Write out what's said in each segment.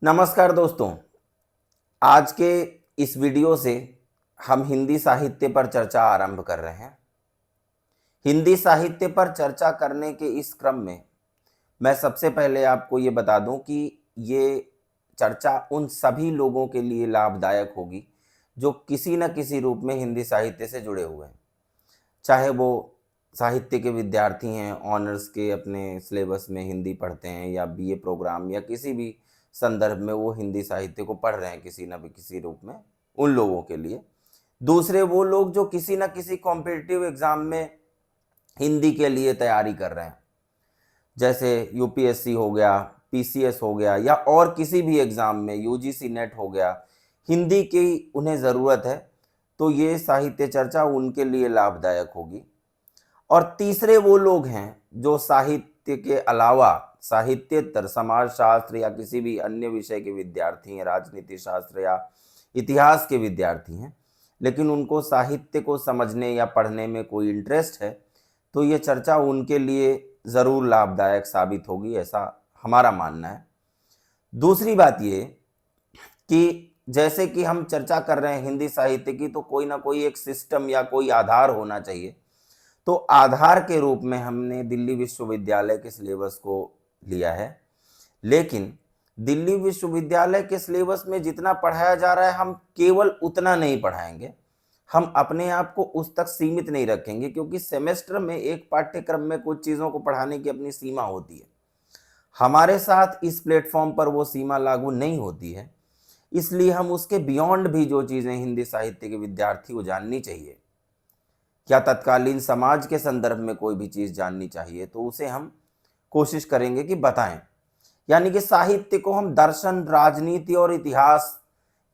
नमस्कार दोस्तों। आज के इस वीडियो से हम हिंदी साहित्य पर चर्चा आरंभ कर रहे हैं। हिंदी साहित्य पर चर्चा करने के इस क्रम में मैं सबसे पहले आपको ये बता दूं कि ये चर्चा उन सभी लोगों के लिए लाभदायक होगी जो किसी न किसी रूप में हिंदी साहित्य से जुड़े हुए हैं। चाहे वो साहित्य के विद्यार्थी हैं, ऑनर्स के अपने सिलेबस में हिंदी पढ़ते हैं, या बीए प्रोग्राम या किसी भी संदर्भ में वो हिंदी साहित्य को पढ़ रहे हैं किसी न किसी रूप में, उन लोगों के लिए। दूसरे वो लोग जो किसी न किसी कॉम्पिटिटिव एग्जाम में हिंदी के लिए तैयारी कर रहे हैं, जैसे यूपीएससी हो गया, पीसीएस हो गया, या और किसी भी एग्जाम में यूजीसी नेट हो गया, हिंदी की उन्हें ज़रूरत है, तो ये साहित्य चर्चा उनके लिए लाभदायक होगी। और तीसरे वो लोग हैं जो साहित्य के अलावा साहित्येतर, समाजशास्त्र या किसी भी अन्य विषय के विद्यार्थी हैं, राजनीति शास्त्र या इतिहास के विद्यार्थी हैं, लेकिन उनको साहित्य को समझने या पढ़ने में कोई इंटरेस्ट है, तो ये चर्चा उनके लिए ज़रूर लाभदायक साबित होगी, ऐसा हमारा मानना है। दूसरी बात ये कि जैसे कि हम चर्चा कर रहे हैं हिंदी साहित्य की, तो कोई ना कोई एक सिस्टम या कोई आधार होना चाहिए। तो आधार के रूप में हमने दिल्ली विश्वविद्यालय के सिलेबस को लिया है, लेकिन दिल्ली विश्वविद्यालय के सिलेबस में जितना पढ़ाया जा रहा है हम केवल उतना नहीं पढ़ाएंगे, हम अपने आप को उस तक सीमित नहीं रखेंगे, क्योंकि सेमेस्टर में एक पाठ्यक्रम में कुछ चीज़ों को पढ़ाने की अपनी सीमा होती है। हमारे साथ इस प्लेटफॉर्म पर वो सीमा लागू नहीं होती है, इसलिए हम उसके बियॉन्ड भी जो चीज़ें हिंदी साहित्य के विद्यार्थी को जाननी चाहिए या तत्कालीन समाज के संदर्भ में कोई भी चीज़ जाननी चाहिए, तो उसे हम कोशिश करेंगे कि बताएं। यानी कि साहित्य को हम दर्शन, राजनीति और इतिहास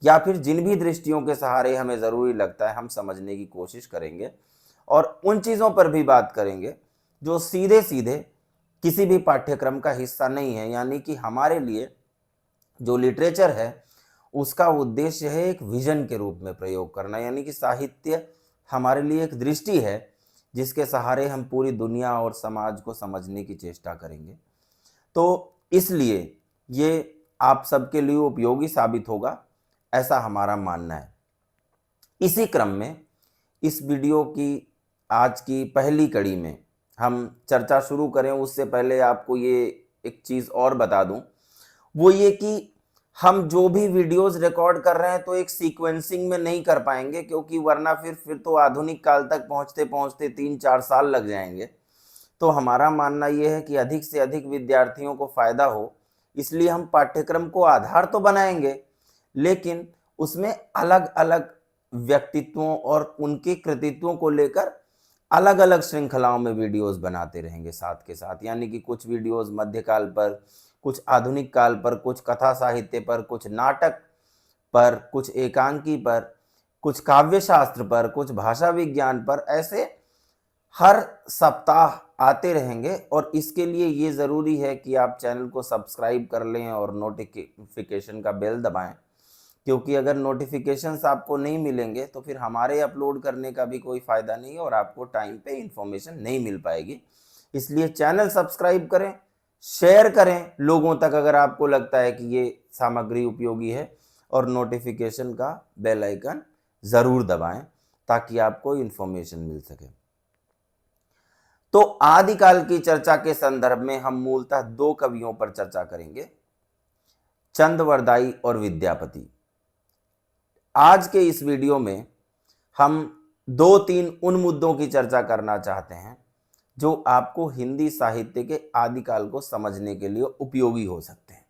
या फिर जिन भी दृष्टियों के सहारे हमें ज़रूरी लगता है हम समझने की कोशिश करेंगे, और उन चीज़ों पर भी बात करेंगे जो सीधे सीधे किसी भी पाठ्यक्रम का हिस्सा नहीं है। यानी कि हमारे लिए जो लिटरेचर है उसका उद्देश्य है एक विजन के रूप में प्रयोग करना, यानी कि साहित्य हमारे लिए एक दृष्टि है जिसके सहारे हम पूरी दुनिया और समाज को समझने की चेष्टा करेंगे। तो इसलिए ये आप सबके लिए उपयोगी साबित होगा, ऐसा हमारा मानना है। इसी क्रम में इस वीडियो की आज की पहली कड़ी में हम चर्चा शुरू करें उससे पहले आपको ये एक चीज़ और बता दूं, वो ये कि हम जो भी वीडियोस रिकॉर्ड कर रहे हैं तो एक सीक्वेंसिंग में नहीं कर पाएंगे, क्योंकि वरना फिर तो आधुनिक काल तक पहुंचते पहुंचते 3-4 साल लग जाएंगे। तो हमारा मानना ये है कि अधिक से अधिक विद्यार्थियों को फ़ायदा हो, इसलिए हम पाठ्यक्रम को आधार तो बनाएंगे, लेकिन उसमें अलग अलग व्यक्तित्वों और उनके कृतित्वों को लेकर अलग अलग श्रृंखलाओं में वीडियोस बनाते रहेंगे साथ के साथ। यानी कि कुछ वीडियोस मध्यकाल पर, कुछ आधुनिक काल पर, कुछ कथा साहित्य पर, कुछ नाटक पर, कुछ एकांकी पर, कुछ काव्य शास्त्र पर, कुछ भाषा विज्ञान पर, ऐसे हर सप्ताह आते रहेंगे। और इसके लिए ये ज़रूरी है कि आप चैनल को सब्सक्राइब कर लें और नोटिफिकेशन का बेल दबाएं, क्योंकि अगर नोटिफिकेशंस आपको नहीं मिलेंगे तो फिर हमारे अपलोड करने का भी कोई फ़ायदा नहीं है और आपको टाइम पे इन्फॉर्मेशन नहीं मिल पाएगी। इसलिए चैनल सब्सक्राइब करें, शेयर करें लोगों तक अगर आपको लगता है कि ये सामग्री उपयोगी है, और नोटिफिकेशन का बेल आइकन ज़रूर दबाएं ताकि आपको इन्फॉर्मेशन मिल सके। तो आदिकाल की चर्चा के संदर्भ में हम मूलतः दो कवियों पर चर्चा करेंगे, चंदवरदाई और विद्यापति। आज के इस वीडियो में हम 2-3 उन मुद्दों की चर्चा करना चाहते हैं जो आपको हिंदी साहित्य के आदिकाल को समझने के लिए उपयोगी हो सकते हैं,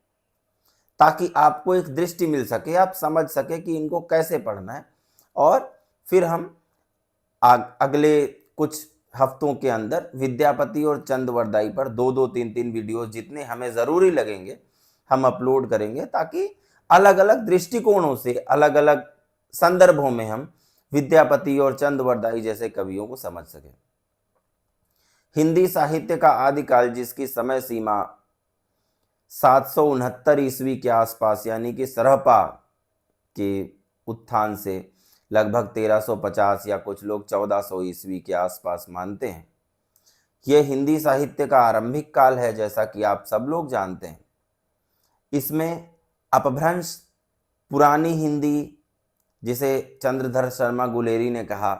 ताकि आपको एक दृष्टि मिल सके, आप समझ सके कि इनको कैसे पढ़ना है। और फिर हम अगले कुछ हफ्तों के अंदर विद्यापति और चंदवरदाई पर 2-2, 3-3 वीडियोस जितने हमें ज़रूरी लगेंगे हम अपलोड करेंगे, ताकि अलग अलग दृष्टिकोणों से, अलग अलग संदर्भों में हम विद्यापति और चंदवरदाई जैसे कवियों को समझ सकें। हिंदी साहित्य का आदिकाल, जिसकी समय सीमा 769 ईस्वी के आसपास, यानी कि सरहपा के उत्थान से लगभग 1350 या कुछ लोग 1400 ईस्वी के आसपास मानते हैं, यह हिंदी साहित्य का आरंभिक काल है, जैसा कि आप सब लोग जानते हैं। इसमें अपभ्रंश पुरानी हिंदी, जिसे चंद्रधर शर्मा गुलेरी ने कहा,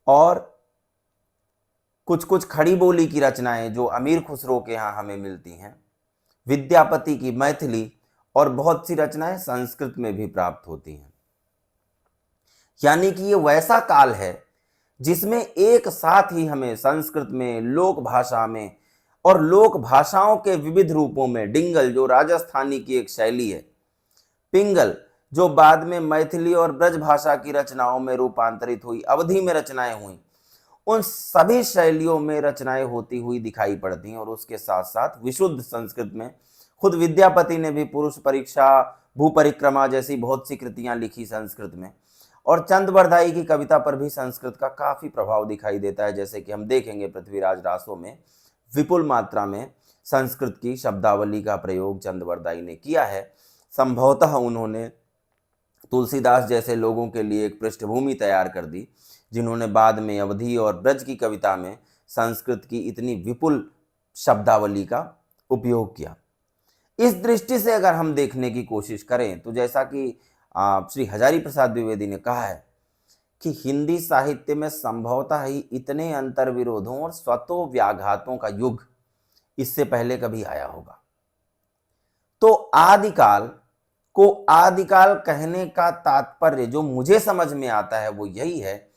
और कुछ कुछ खड़ी बोली की रचनाएं जो अमीर खुसरो के यहाँ हमें मिलती हैं, विद्यापति की मैथिली, और बहुत सी रचनाएं संस्कृत में भी प्राप्त होती हैं। यानी कि ये वैसा काल है जिसमें एक साथ ही हमें संस्कृत में, लोक भाषा में और लोक भाषाओं के विविध रूपों में, डिंगल जो राजस्थानी की एक शैली है, पिंगल जो बाद में मैथिली और ब्रज भाषा की रचनाओं में रूपांतरित हुई, अवधि में रचनाएं हुई, उन सभी शैलियों में रचनाएं होती हुई दिखाई पड़ती हैं। और उसके साथ साथ विशुद्ध संस्कृत में खुद विद्यापति ने भी पुरुष परीक्षा, भूपरिक्रमा जैसी बहुत सी कृतियां लिखी संस्कृत में, और चंद बरदाई की कविता पर भी संस्कृत का काफी प्रभाव दिखाई देता है। जैसे कि हम देखेंगे पृथ्वीराज रासो में विपुल मात्रा में संस्कृत की शब्दावली का प्रयोग चंद बरदाई ने किया है। संभवतः उन्होंने तुलसीदास जैसे लोगों के लिए एक पृष्ठभूमि तैयार कर दी, जिन्होंने बाद में अवधी और ब्रज की कविता में संस्कृत की इतनी विपुल शब्दावली का उपयोग किया। इस दृष्टि से अगर हम देखने की कोशिश करें तो जैसा कि श्री हजारी प्रसाद द्विवेदी ने कहा है कि हिंदी साहित्य में संभवतः ही इतने अंतर्विरोधों और स्वतो व्याघातों का युग इससे पहले कभी आया होगा। तो आदिकाल को आदिकाल कहने का तात्पर्य जो मुझे समझ में आता है वो यही है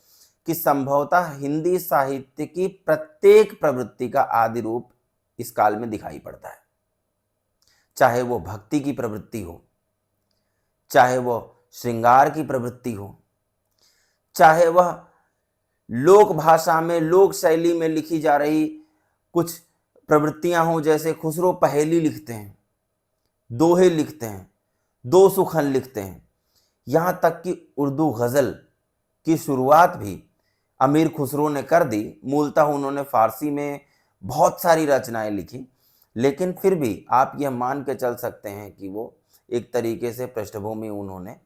कि संभवतः हिंदी साहित्य की प्रत्येक प्रवृत्ति का आदि रूप इस काल में दिखाई पड़ता है, चाहे वो भक्ति की प्रवृत्ति हो, चाहे वह श्रृंगार की प्रवृत्ति हो, चाहे वह लोक भाषा में, लोक शैली में लिखी जा रही कुछ प्रवृत्तियां हों, जैसे खुसरो पहेली लिखते हैं, दोहे लिखते हैं, दो सुखन लिखते हैं, यहां तक कि उर्दू गजल की शुरुआत भी अमीर खुसरो ने कर दी। मूलतः उन्होंने फारसी में बहुत सारी रचनाएं लिखी, लेकिन फिर भी आप यह मान के चल सकते हैं कि वो एक तरीके से पृष्ठभूमि उन्होंने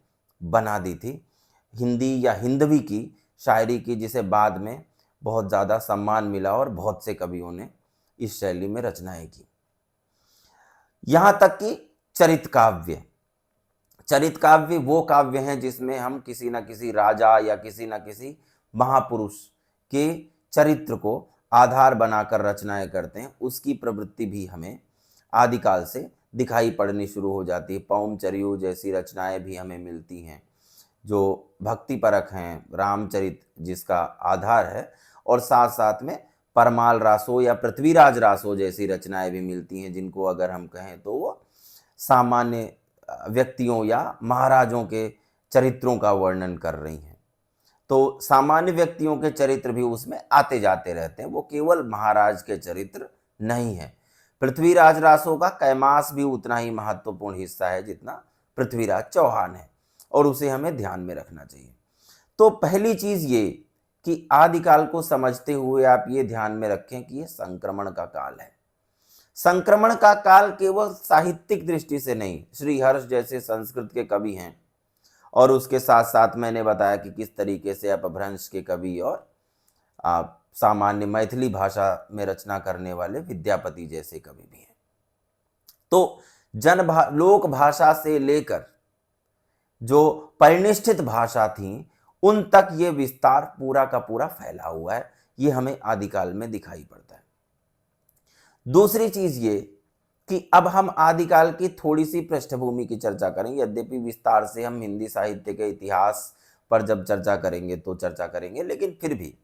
बना दी थी हिंदी या हिंदवी की शायरी की, जिसे बाद में बहुत ज़्यादा सम्मान मिला और बहुत से कवियों ने इस शैली में रचनाएं की। यहाँ तक कि चरित काव्य वो काव्य हैं जिसमें हम किसी न किसी राजा या किसी न किसी महापुरुष के चरित्र को आधार बनाकर रचनाएं करते हैं। उसकी प्रवृत्ति भी हमें आदिकाल से दिखाई पड़नी शुरू हो जाती है। पौमचर्यु जैसी रचनाएं भी हमें मिलती हैं जो भक्ति परक हैं, रामचरित जिसका आधार है, और साथ साथ में परमाल रासो या पृथ्वीराज रासो जैसी रचनाएं भी मिलती हैं, जिनको अगर हम कहें तो वो सामान्य व्यक्तियों या महाराजों के चरित्रों का वर्णन कर रही हैं। तो सामान्य व्यक्तियों के चरित्र भी उसमें आते जाते रहते हैं, वो केवल महाराज के चरित्र नहीं है। पृथ्वीराज रासो का कैमास भी उतना ही महत्वपूर्ण हिस्सा है जितना पृथ्वीराज चौहान है, और उसे हमें ध्यान में रखना चाहिए। तो पहली चीज ये कि आदिकाल को समझते हुए आप ये ध्यान में रखें कि ये संक्रमण का काल है। संक्रमण का काल केवल साहित्यिक दृष्टि से नहीं, श्री हर्ष जैसे संस्कृत के कवि हैं, और उसके साथ साथ मैंने बताया कि किस तरीके से अपभ्रंश के कवि और सामान्य मैथिली भाषा में रचना करने वाले विद्यापति जैसे कवि भी हैं। तो लोक भाषा से लेकर जो परिनिष्ठित भाषा थी उन तक ये विस्तार पूरा का पूरा फैला हुआ है, ये हमें आदिकाल में दिखाई पड़ता है। दूसरी चीज ये कि अब हम आदिकाल की थोड़ी सी पृष्ठभूमि की चर्चा करेंगे। यद्यपि विस्तार से हम हिंदी साहित्य के इतिहास पर जब चर्चा करेंगे तो चर्चा करेंगे, लेकिन फिर भी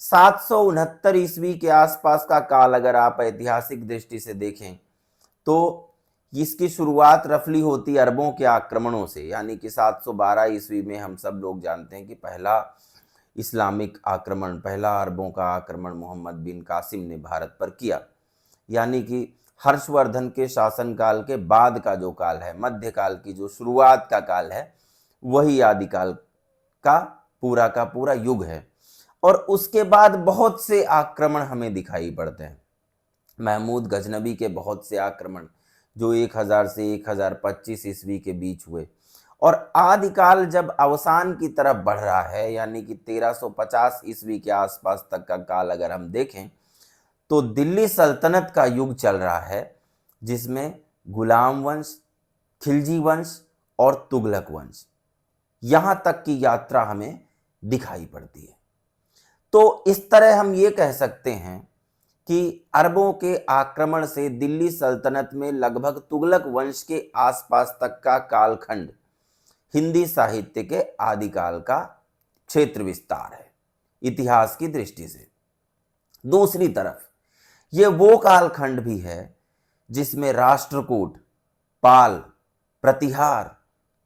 769 ईस्वी के आसपास का काल अगर आप ऐतिहासिक दृष्टि से देखें तो इसकी शुरुआत रफली होती अरबों के आक्रमणों से। यानी कि 712 ईस्वी में हम सब लोग जानते हैं कि पहला इस्लामिक आक्रमण, पहला अरबों का आक्रमण मोहम्मद बिन कासिम ने भारत पर किया। यानी कि हर्षवर्धन के शासनकाल के बाद का जो काल है, मध्यकाल की जो शुरुआत का काल है, वही आदिकाल का पूरा युग है। और उसके बाद बहुत से आक्रमण हमें दिखाई पड़ते हैं। महमूद गजनबी के बहुत से आक्रमण जो 1000 से 1025 ईस्वी के बीच हुए, और आदिकाल जब अवसान की तरफ बढ़ रहा है, यानी कि 1350 ईस्वी के आसपास तक का काल अगर हम देखें तो दिल्ली सल्तनत का युग चल रहा है, जिसमें गुलाम वंश, खिलजी वंश और तुगलक वंश, यहां तक की यात्रा हमें दिखाई पड़ती है। तो इस तरह हम ये कह सकते हैं कि अरबों के आक्रमण से दिल्ली सल्तनत में लगभग तुगलक वंश के आसपास तक का कालखंड हिंदी साहित्य के आदिकाल का क्षेत्र विस्तार है इतिहास की दृष्टि से। दूसरी तरफ ये वो कालखंड भी है जिसमें राष्ट्रकूट, पाल, प्रतिहार,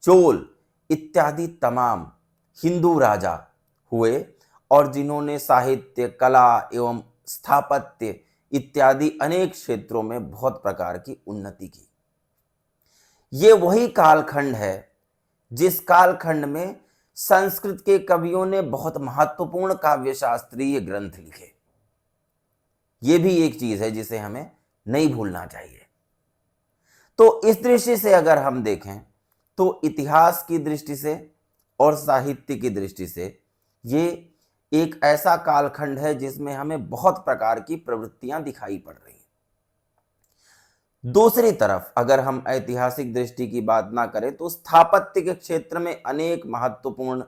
चोल इत्यादि तमाम हिंदू राजा हुए और जिन्होंने साहित्य, कला एवं स्थापत्य इत्यादि अनेक क्षेत्रों में बहुत प्रकार की उन्नति की। ये वही कालखंड है जिस कालखंड में संस्कृत के कवियों ने बहुत महत्वपूर्ण काव्य शास्त्रीय ग्रंथ लिखे। ये भी एक चीज है जिसे हमें नहीं भूलना चाहिए। तो इस दृष्टि से अगर हम देखें तो इतिहास की दृष्टि से और साहित्य की दृष्टि से ये एक ऐसा कालखंड है जिसमें हमें बहुत प्रकार की प्रवृत्तियां दिखाई पड़ रही हैं। दूसरी तरफ अगर हम ऐतिहासिक दृष्टि की बात ना करें तो स्थापत्य के क्षेत्र में अनेक महत्वपूर्ण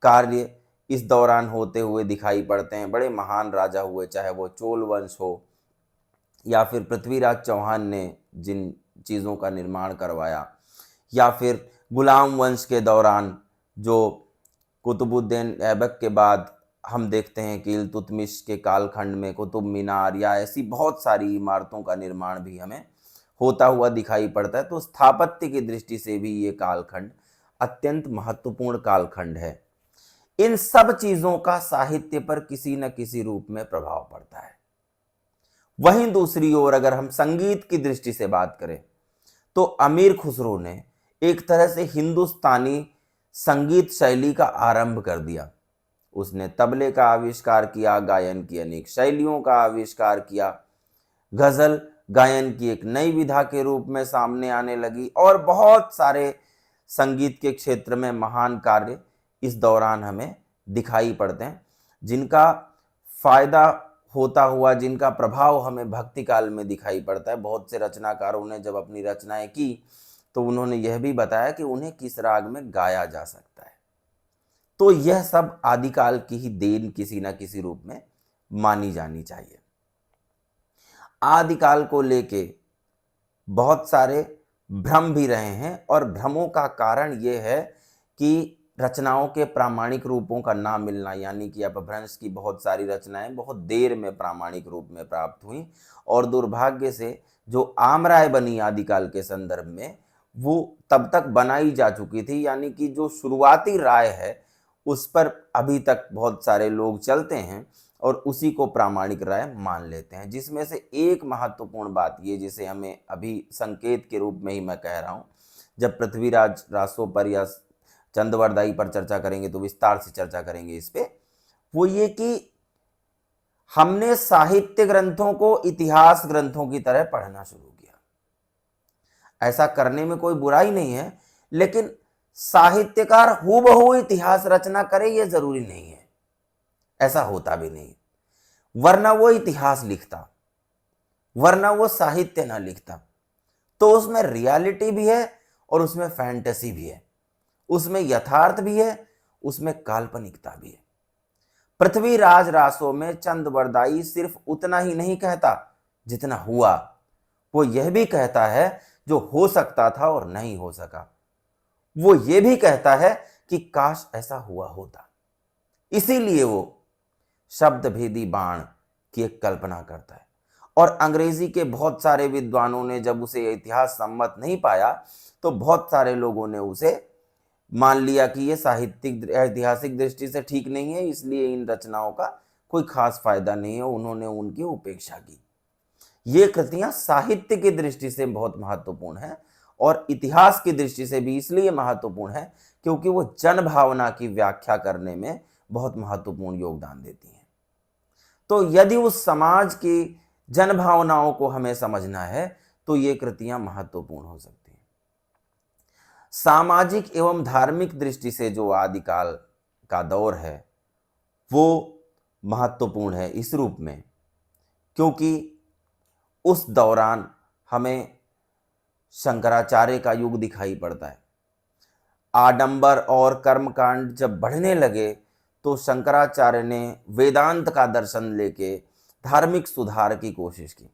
कार्य इस दौरान होते हुए दिखाई पड़ते हैं। बड़े महान राजा हुए, चाहे वो चोल वंश हो या फिर पृथ्वीराज चौहान ने जिन चीज़ों का निर्माण करवाया, या फिर गुलाम वंश के दौरान जो कुतुबुद्दीन ऐबक के बाद हम देखते हैं कि इल्तुतमिश के कालखंड में कुतुब मीनार या ऐसी बहुत सारी इमारतों का निर्माण भी हमें होता हुआ दिखाई पड़ता है। तो स्थापत्य की दृष्टि से भी ये कालखंड अत्यंत महत्वपूर्ण कालखंड है। इन सब चीजों का साहित्य पर किसी न किसी रूप में प्रभाव पड़ता है। वहीं दूसरी ओर अगर हम संगीत की दृष्टि से बात करें तो अमीर खुसरो ने एक तरह से हिंदुस्तानी संगीत शैली का आरंभ कर दिया। उसने तबले का आविष्कार किया, गायन की अनेक शैलियों का आविष्कार किया, गजल गायन की एक नई विधा के रूप में सामने आने लगी और बहुत सारे संगीत के क्षेत्र में महान कार्य इस दौरान हमें दिखाई पड़ते हैं, जिनका फायदा होता हुआ, जिनका प्रभाव हमें भक्ति काल में दिखाई पड़ता है। बहुत से रचनाकारों ने जब अपनी रचनाएं की तो उन्होंने यह भी बताया कि उन्हें किस राग में गाया जा सकता है। तो यह सब आदिकाल की ही देन किसी न किसी रूप में मानी जानी चाहिए। आदिकाल को लेके बहुत सारे भ्रम भी रहे हैं और भ्रमों का कारण यह है कि रचनाओं के प्रामाणिक रूपों का ना मिलना, यानी कि अपभ्रंश की बहुत सारी रचनाएं बहुत देर में प्रामाणिक रूप में प्राप्त हुई और दुर्भाग्य से जो आम राय बनी आदिकाल के संदर्भ में वो तब तक बनाई जा चुकी थी, यानी कि जो शुरुआती राय है उस पर अभी तक बहुत सारे लोग चलते हैं और उसी को प्रामाणिक राय मान लेते हैं। जिसमें से एक महत्वपूर्ण बात ये, जिसे हमें अभी संकेत के रूप में ही मैं कह रहा हूँ, जब पृथ्वीराज रासो पर या चंदवरदाई पर चर्चा करेंगे तो विस्तार से चर्चा करेंगे इस पे, वो ये कि हमने साहित्य ग्रंथों को इतिहास ग्रंथों की तरह पढ़ना शुरू किया। ऐसा करने में कोई बुराई नहीं है, लेकिन साहित्यकार हूबहू इतिहास रचना करे ये जरूरी नहीं है, ऐसा होता भी नहीं। वरना वो इतिहास लिखता, वरना वो साहित्य ना लिखता। तो उसमें रियलिटी भी है और उसमें फैंटेसी भी है, उसमें यथार्थ भी है, उसमें काल्पनिकता भी है। पृथ्वीराज रासो में चंदवरदाई सिर्फ उतना ही नहीं कहता जितना हुआ, वो यह भी कहता है जो हो सकता था और नहीं हो सका। वो ये भी कहता है कि काश ऐसा हुआ होता। इसीलिए वो शब्द भेदी बाण की एक कल्पना करता है। और अंग्रेजी के बहुत सारे विद्वानों ने जब उसे इतिहास सम्मत नहीं पाया तो बहुत सारे लोगों ने उसे मान लिया कि ये साहित्यिक ऐतिहासिक दृष्टि से ठीक नहीं है, इसलिए इन रचनाओं का कोई खास फायदा नहीं है, उन्होंने उनकी उपेक्षा की। ये कृतियां साहित्य की दृष्टि से बहुत महत्वपूर्ण है और इतिहास की दृष्टि से भी इसलिए महत्वपूर्ण है क्योंकि वो जन भावना की व्याख्या करने में बहुत महत्वपूर्ण योगदान देती हैं। तो यदि उस समाज की जन भावनाओं को हमें समझना है तो ये कृतियां महत्वपूर्ण हो सकती हैं। सामाजिक एवं धार्मिक दृष्टि से जो आदिकाल का दौर है वो महत्वपूर्ण है इस रूप में क्योंकि उस दौरान हमें शंकराचार्य का युग दिखाई पड़ता है। आडंबर और कर्मकांड जब बढ़ने लगे तो शंकराचार्य ने वेदांत का दर्शन लेके धार्मिक सुधार की कोशिश की।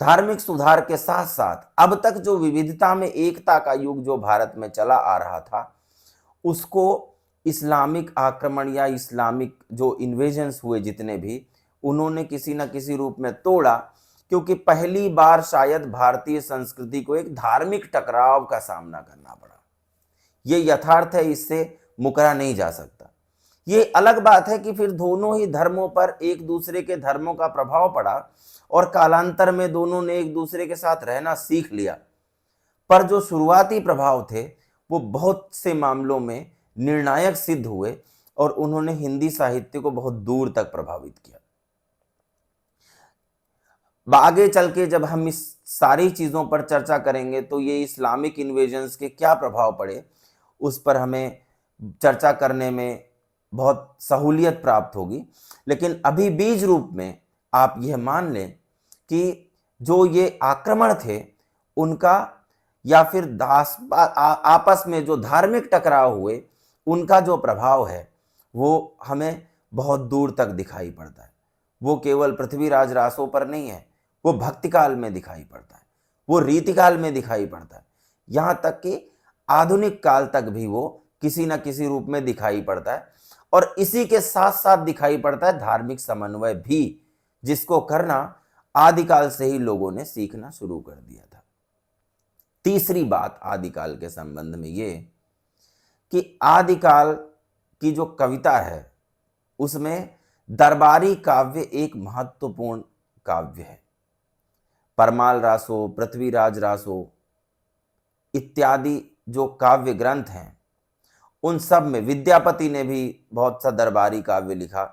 धार्मिक सुधार के साथ साथ अब तक जो विविधता में एकता का युग जो भारत में चला आ रहा था, उसको इस्लामिक आक्रमण या इस्लामिक जो इन्वेजन्स हुए जितने भी, उन्होंने किसी न किसी रूप में तोड़ा, क्योंकि पहली बार शायद भारतीय संस्कृति को एक धार्मिक टकराव का सामना करना पड़ा। ये यथार्थ है, इससे मुकरा नहीं जा सकता। ये अलग बात है कि फिर दोनों ही धर्मों पर एक दूसरे के धर्मों का प्रभाव पड़ा और कालांतर में दोनों ने एक दूसरे के साथ रहना सीख लिया, पर जो शुरुआती प्रभाव थे वो बहुत से मामलों में निर्णायक सिद्ध हुए और उन्होंने हिंदी साहित्य को बहुत दूर तक प्रभावित किया। आगे चल के जब हम इस सारी चीज़ों पर चर्चा करेंगे तो ये इस्लामिक इन्वेजन्स के क्या प्रभाव पड़े, उस पर हमें चर्चा करने में बहुत सहूलियत प्राप्त होगी। लेकिन अभी बीज रूप में आप यह मान लें कि जो ये आक्रमण थे उनका, या फिर आपस में जो धार्मिक टकराव हुए, उनका जो प्रभाव है वो हमें बहुत दूर तक दिखाई पड़ता है। वो केवल पृथ्वीराज रासो पर नहीं है, वो भक्ति काल में दिखाई पड़ता है, वो रीतिकाल में दिखाई पड़ता है, यहाँ तक कि आधुनिक काल तक भी वो किसी न किसी रूप में दिखाई पड़ता है। और इसी के साथ साथ दिखाई पड़ता है धार्मिक समन्वय भी, जिसको करना आदिकाल से ही लोगों ने सीखना शुरू कर दिया था। तीसरी बात आदिकाल के संबंध में ये कि आदिकाल की जो कविता है उसमें दरबारी काव्य एक महत्वपूर्ण काव्य है। परमाल रासो, पृथ्वीराज रासो इत्यादि जो काव्य ग्रंथ हैं, उन सब में विद्यापति ने भी बहुत सा दरबारी काव्य लिखा।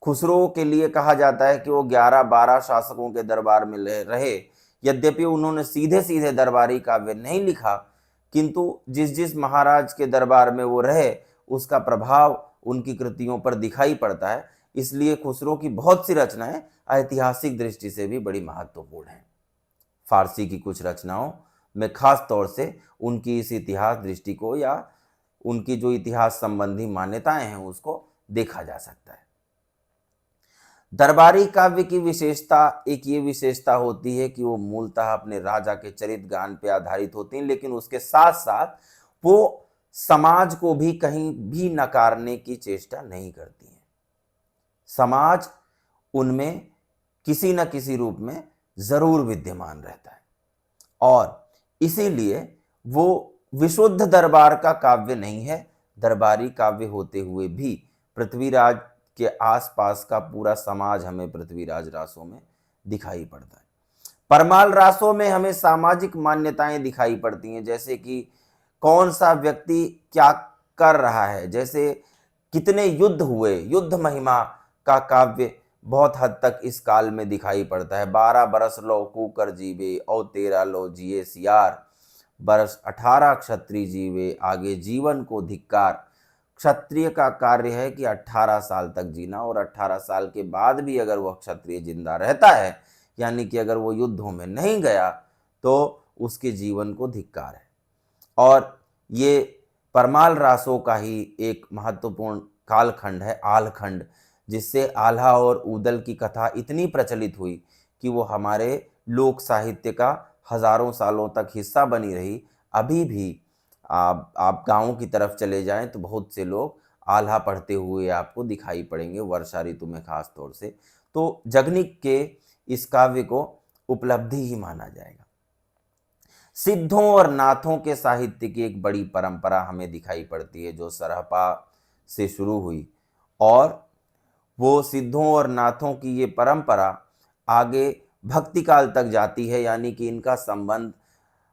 खुसरो के लिए कहा जाता है कि वो 11-12 शासकों के दरबार में रहे। यद्यपि उन्होंने सीधे सीधे दरबारी काव्य नहीं लिखा, किंतु जिस जिस महाराज के दरबार में वो रहे उसका प्रभाव उनकी कृतियों पर दिखाई पड़ता है। इसलिए खुसरो की बहुत सी रचनाएं ऐतिहासिक दृष्टि से भी बड़ी महत्वपूर्ण हैं। फारसी की कुछ रचनाओं में खास तौर से उनकी इस इतिहास दृष्टि को या उनकी जो इतिहास संबंधी मान्यताएं हैं उसको देखा जा सकता है। दरबारी काव्य की विशेषता, एक ये विशेषता होती है कि वो मूलतः अपने राजा के चरित्र गान पे आधारित होती हैं, लेकिन उसके साथ साथ वो समाज को भी कहीं भी नकारने की चेष्टा नहीं करती हैं। समाज उनमें किसी न किसी रूप में जरूर विद्यमान रहता है और इसीलिए वो विशुद्ध दरबार का काव्य नहीं है। दरबारी काव्य होते हुए भी पृथ्वीराज के आसपास का पूरा समाज हमें पृथ्वीराज रासों में दिखाई पड़ता है। परमाल रासों में हमें सामाजिक मान्यताएं दिखाई पड़ती हैं, जैसे कि कौन सा व्यक्ति क्या कर रहा है, जैसे कितने युद्ध हुए, युद्ध महिमा का काव्य बहुत हद तक इस काल में दिखाई पड़ता है। 12 बरस लो कूकर जीवे और 13 लो जिए सियार, बरस 18 क्षत्रिय जीवे आगे जीवन को धिक्कार। क्षत्रिय का कार्य है कि 18 साल तक जीना और 18 साल के बाद भी अगर वह क्षत्रिय जिंदा रहता है, यानी कि अगर वो युद्धों में नहीं गया, तो उसके जीवन को धिक्कार है। और ये परमाल रासों का ही एक महत्वपूर्ण कालखंड है, आलखंड, जिससे आल्हा और ऊदल की कथा इतनी प्रचलित हुई कि वो हमारे लोक साहित्य का हजारों सालों तक हिस्सा बनी रही। अभी भी आप गाँव की तरफ चले जाएं तो बहुत से लोग आल्हा पढ़ते हुए आपको दिखाई पड़ेंगे, वर्षा ऋतु में खास तौर से। तो जगनिक के इस काव्य को उपलब्धि ही माना जाएगा। सिद्धों और नाथों के साहित्य की एक बड़ी परंपरा हमें दिखाई पड़ती है, जो सरहपा से शुरू हुई, और वो सिद्धों और नाथों की ये परंपरा आगे भक्ति काल तक जाती है। यानी कि इनका संबंध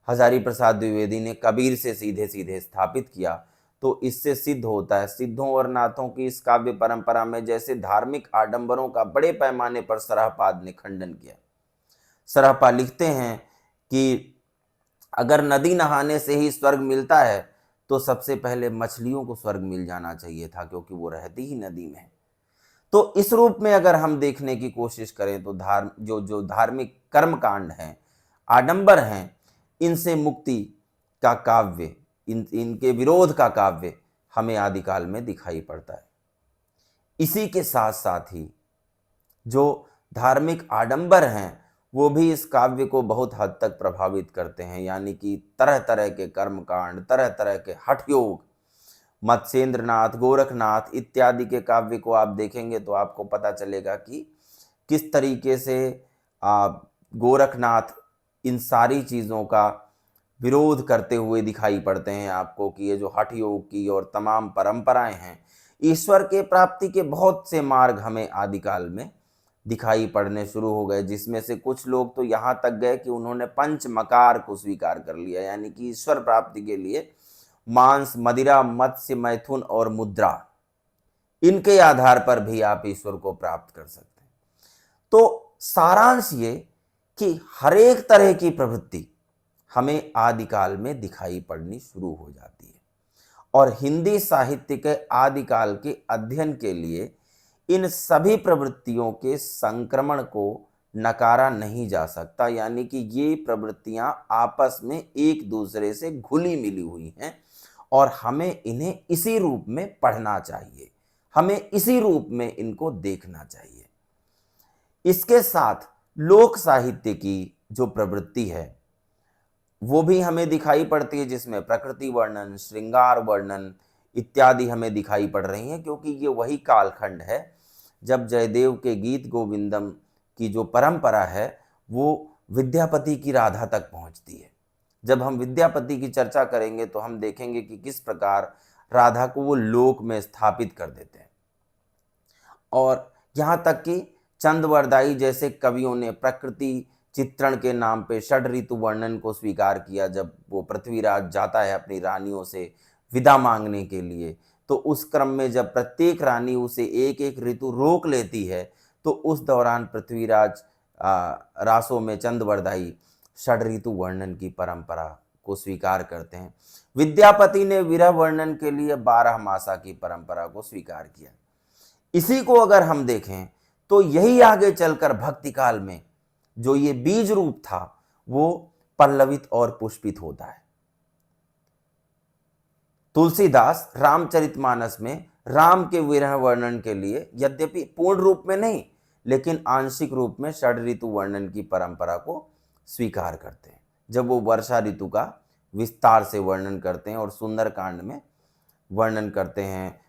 हजारी प्रसाद द्विवेदी ने कबीर से सीधे सीधे स्थापित किया। तो इससे सिद्ध होता है सिद्धों और नाथों की इस काव्य परंपरा में जैसे धार्मिक आडंबरों का बड़े पैमाने पर सरहपाद ने खंडन किया। सरहपा लिखते हैं कि अगर नदी नहाने से ही स्वर्ग मिलता है तो सबसे पहले मछलियों को स्वर्ग मिल जाना चाहिए था, क्योंकि वो रहती ही नदी में है। तो इस रूप में अगर हम देखने की कोशिश करें तो जो धार्मिक कर्मकांड हैं, आडंबर हैं, इनसे मुक्ति का काव्य, इनके विरोध का काव्य हमें आदिकाल में दिखाई पड़ता है। इसी के साथ साथ ही जो धार्मिक आडंबर हैं वो भी इस काव्य को बहुत हद तक प्रभावित करते हैं, यानी कि तरह तरह के कर्मकांड, तरह तरह के हठ योग, मत्स्येंद्रनाथ, गोरखनाथ इत्यादि के काव्य को आप देखेंगे तो आपको पता चलेगा कि किस तरीके से गोरखनाथ इन सारी चीज़ों का विरोध करते हुए दिखाई पड़ते हैं आपको, कि ये जो हठ योग की और तमाम परंपराएं हैं, ईश्वर के प्राप्ति के बहुत से मार्ग हमें आदिकाल में दिखाई पड़ने शुरू हो गए, जिसमें से कुछ लोग तो यहाँ तक गए कि उन्होंने पंच मकार को स्वीकार कर लिया, यानी कि ईश्वर प्राप्ति के लिए मांस, मदिरा, मत्स्य, मैथुन और मुद्रा, इनके आधार पर भी आप ईश्वर को प्राप्त कर सकते हैं। तो सारांश ये कि हर एक तरह की प्रवृत्ति हमें आदिकाल में दिखाई पड़नी शुरू हो जाती है, और हिंदी साहित्य के आदिकाल के अध्ययन के लिए इन सभी प्रवृत्तियों के संक्रमण को नकारा नहीं जा सकता, यानी कि ये प्रवृत्तियां आपस में एक दूसरे से घुली मिली हुई हैं और हमें इन्हें इसी रूप में पढ़ना चाहिए, हमें इसी रूप में इनको देखना चाहिए। इसके साथ लोक साहित्य की जो प्रवृत्ति है वो भी हमें दिखाई पड़ती है, जिसमें प्रकृति वर्णन, श्रृंगार वर्णन इत्यादि हमें दिखाई पड़ रही हैं, क्योंकि ये वही कालखंड है जब जयदेव के गीत गोविंदम की जो परंपरा है वो विद्यापति की राधा तक पहुंचती है। जब हम विद्यापति की चर्चा करेंगे तो हम देखेंगे कि किस प्रकार राधा को वो लोक में स्थापित कर देते हैं, और यहाँ तक कि चंदवरदाई जैसे कवियों ने प्रकृति चित्रण के नाम पे षड ऋतु वर्णन को स्वीकार किया। जब वो पृथ्वीराज जाता है अपनी रानियों से विदा मांगने के लिए, तो उस क्रम में जब प्रत्येक रानी उसे एक एक ऋतु रोक लेती है, तो उस दौरान पृथ्वीराज रासों में चंदवरदाई षड ऋतु वर्णन की परंपरा को स्वीकार करते हैं। विद्यापति ने विरह वर्णन के लिए 12 मासा की परंपरा को स्वीकार किया। इसी को अगर हम देखें तो यही आगे चलकर भक्ति काल में जो ये बीज रूप था वो पल्लवित और पुष्पित होता है। तुलसीदास रामचरितमानस में राम के विरह वर्णन के लिए यद्यपि पूर्ण रूप में नहीं लेकिन आंशिक रूप में षड ऋतु वर्णन की परंपरा को स्वीकार करते हैं। जब वो वर्षा ऋतु का विस्तार से वर्णन करते हैं और सुंदरकांड में वर्णन करते हैं,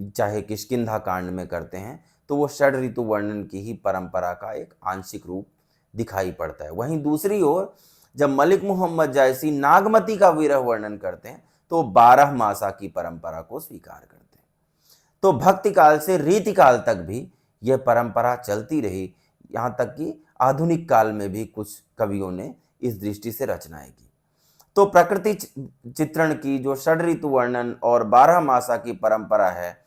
चाहे किष्किंधा कांड में करते हैं, तो वो षड ऋतु वर्णन की ही परंपरा का एक आंशिक रूप दिखाई पड़ता है। वहीं दूसरी ओर जब मलिक मोहम्मद जायसी नागमती का विरह वर्णन करते हैं तो 12 मासा की परंपरा को स्वीकार करते हैं। तो भक्ति काल से रीति काल तक भी यह परंपरा चलती रही, यहाँ तक कि आधुनिक काल में भी कुछ कवियों ने इस दृष्टि से रचनाएं की। तो प्रकृति चित्रण की जो षड ऋतु वर्णन और 12 मासा की परंपरा है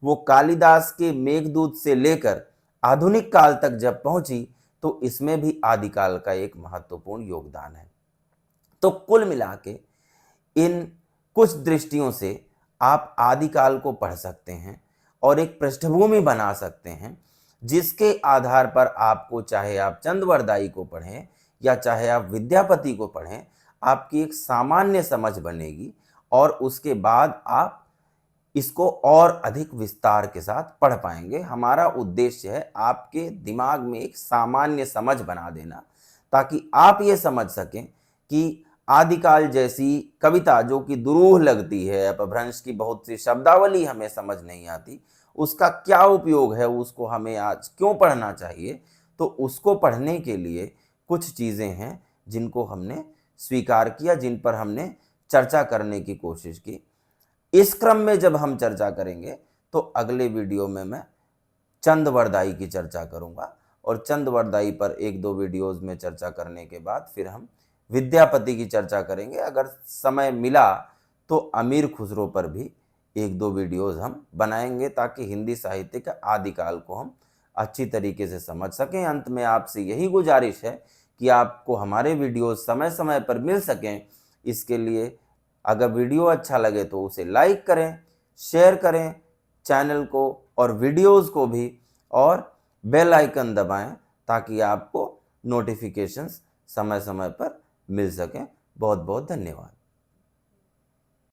वो कालिदास के मेघदूत से लेकर आधुनिक काल तक जब पहुंची तो इसमें भी आदिकाल का एक महत्वपूर्ण योगदान है। तो कुल मिला के इन कुछ दृष्टियों से आप आदिकाल को पढ़ सकते हैं और एक पृष्ठभूमि बना सकते हैं, जिसके आधार पर आपको, चाहे आप चंदवरदाई को पढ़ें या चाहे आप विद्यापति को पढ़ें, आपकी एक सामान्य समझ बनेगी और उसके बाद आप इसको और अधिक विस्तार के साथ पढ़ पाएंगे। हमारा उद्देश्य है आपके दिमाग में एक सामान्य समझ बना देना, ताकि आप ये समझ सकें कि आदिकाल जैसी कविता जो कि दुरूह लगती है, अपभ्रंश की बहुत सी शब्दावली हमें समझ नहीं आती, उसका क्या उपयोग है, उसको हमें आज क्यों पढ़ना चाहिए, तो उसको पढ़ने के लिए कुछ चीज़ें हैं जिनको हमने स्वीकार किया, जिन पर हमने चर्चा करने की कोशिश की। इस क्रम में जब हम चर्चा करेंगे तो अगले वीडियो में मैं चंदवरदाई की चर्चा करूंगा, और चंदवरदाई पर 1-2 वीडियोस में चर्चा करने के बाद फिर हम विद्यापति की चर्चा करेंगे। अगर समय मिला तो अमीर खुसरो पर भी 1-2 वीडियोस हम बनाएंगे, ताकि हिंदी साहित्य के आदिकाल को हम अच्छी तरीके से समझ सकें। अंत में आपसे यही गुजारिश है कि आपको हमारे वीडियोस समय समय पर मिल सकें। इसके लिए अगर वीडियो अच्छा लगे तो उसे लाइक करें, शेयर करें चैनल को और वीडियोस को भी, और बेल आइकन दबाएं ताकि आपको नोटिफिकेशंस समय समय पर मिल सकें। बहुत बहुत धन्यवाद।